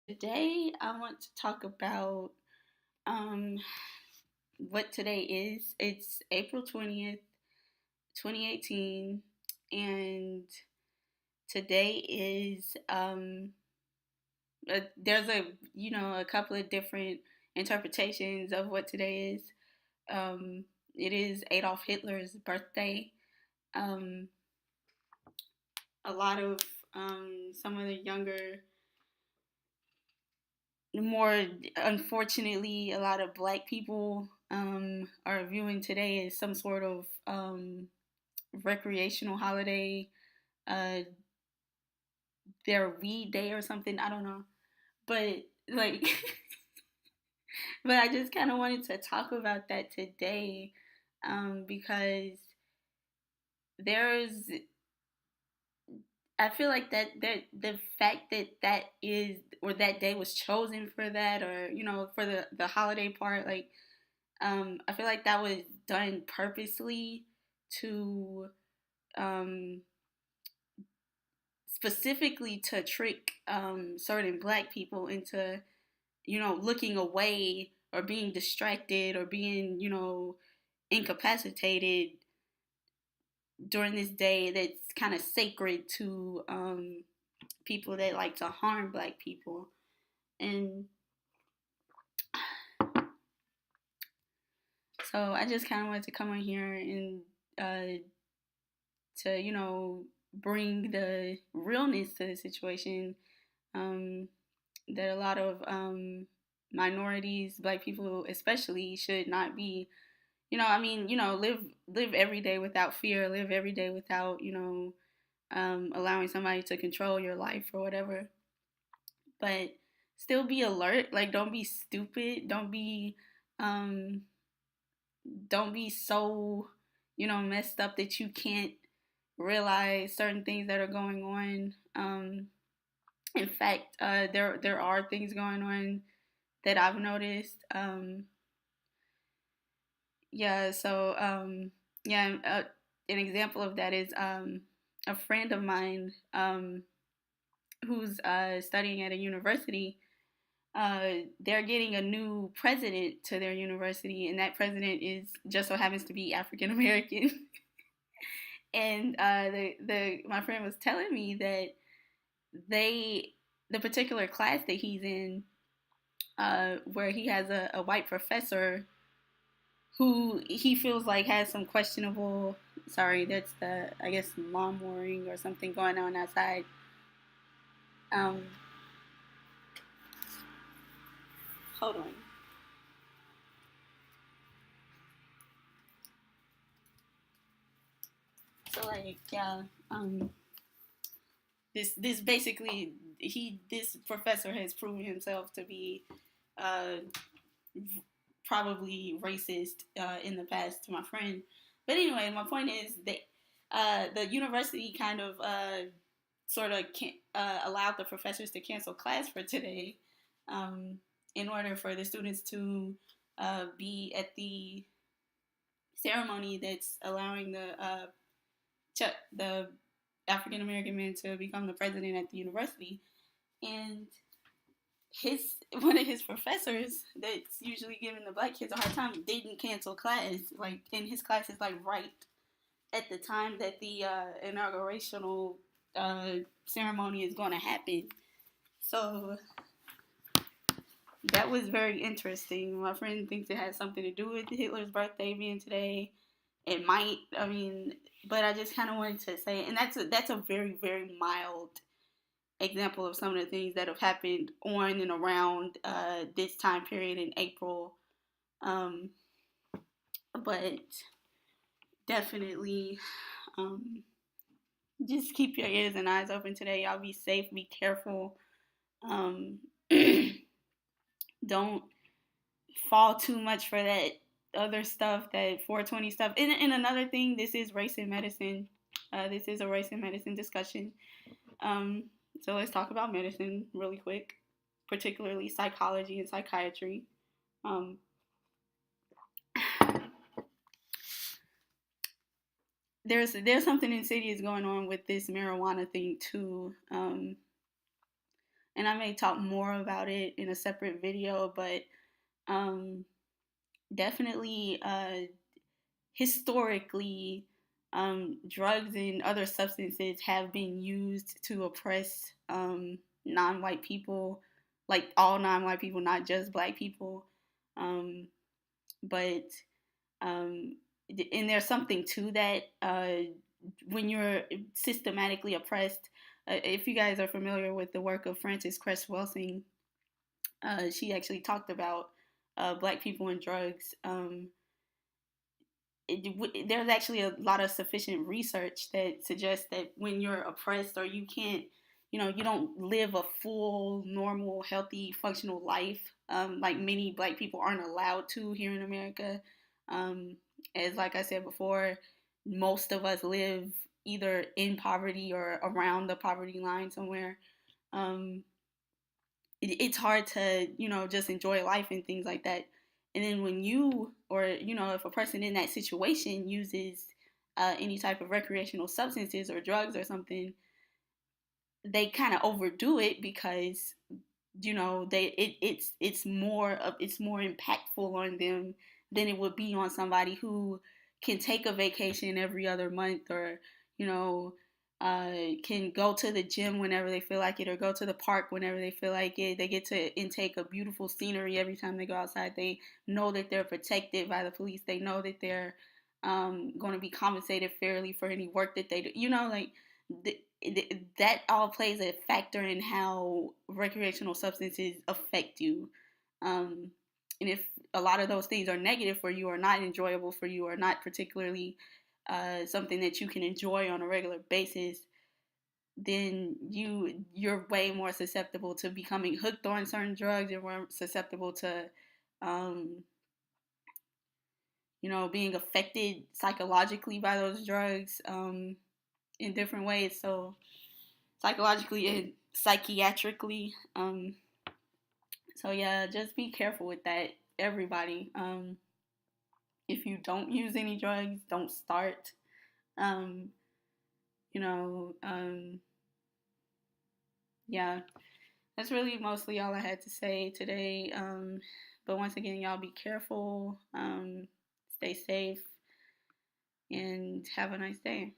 Today, I want to talk about um, what today is. It's April 20th, 2018, and today is there's a couple of different interpretations of what today is. It is Adolf Hitler's birthday. Um, a lot of some of the younger, more unfortunately, a lot of black people are viewing today as some sort of recreational holiday, uh, their weed day or something. I don't know, but like, but I just kind of wanted to talk about that today because there's I feel like that the fact that is or that day was chosen for that, or for the holiday part, like I feel like that was done purposely to um, specifically to trick certain black people into looking away or being distracted or being incapacitated during this day that's kind of sacred to people that like to harm black people. And so I just kind of wanted to come on here and uh, to bring the realness to the situation, um, that a lot of minorities, black people especially, should not be. I mean, live every day without fear, live every day without allowing somebody to control your life or whatever. But still be alert. Like, don't be stupid. Um, don't be so messed up that you can't realize certain things that are going on. In fact, there are things going on that I've noticed. Yeah, so yeah, an example of that is a friend of mine who's studying at a university. They're getting a new president to their university, and that president is just so happens to be African American. And the my friend was telling me that they the particular class that he's in, where he has a white professor who he feels like has some questionable. Sorry, that's the I guess lawn mowing or something going on outside. Um, Hold on. So like yeah, this basically this professor has proven himself to be uh, probably racist in the past to my friend. But anyway, my point is that the university kind of sort of allowed the professors to cancel class for today, um, in order for the students to be at the ceremony that's allowing the African American man to become the president at the university. And his one of his professors that's usually giving the black kids a hard time didn't cancel class. Like, and his class is like right at the time that the inaugurational ceremony is going to happen. So that was very interesting. My friend thinks it has something to do with Hitler's birthday being today. It might. I mean, but I just kind of wanted to say, and that's a very very mild example of some of the things that have happened on and around this time period in April. Um, but definitely, um, just keep your ears and eyes open today. Y'all be safe, be careful. Um, don't fall too much for that other stuff, that 420 stuff. And another thing, this is race and medicine. This is a race and medicine discussion. Um, so let's talk about medicine really quick, particularly psychology and psychiatry. Um, there's something insidious going on with this marijuana thing too. and I may talk more about it in a separate video, but um, definitely historically, drugs and other substances have been used to oppress non-white people, like all non-white people, not just black people. Um, but um, and there's something to that. When you're systematically oppressed, if you guys are familiar with the work of Frances Cress Welsing, she actually talked about black people and drugs. There's actually a lot of sufficient research that suggests that when you're oppressed or you can't, you don't live a full, normal, healthy, functional life, like many black people aren't allowed to here in America. Um, as like I said before, most of us live either in poverty or around the poverty line somewhere. Um, it's hard to just enjoy life and things like that. And then when you, or if a person in that situation uses any type of recreational substances or drugs or something, they kind of overdo it because it's more impactful on them than it would be on somebody who can take a vacation every other month, or you know can go to the gym whenever they feel like it, or go to the park whenever they feel like it. They get to intake a beautiful scenery every time they go outside. They know that they're protected by the police. They know that they're going to be compensated fairly for any work that they do. Like that all plays a factor in how recreational substances affect you. And if a lot of those things are negative for you, or not enjoyable for you, or not particularly something that you can enjoy on a regular basis, then you're way more susceptible to becoming hooked on certain drugs. You're more susceptible to um, being affected psychologically by those drugs in different ways. So psychologically and psychiatrically. So yeah, just be careful with that, everybody. If you don't use any drugs, don't start. Um, you know, um, yeah, that's really mostly all I had to say today. But once again, y'all be careful, stay safe, and have a nice day.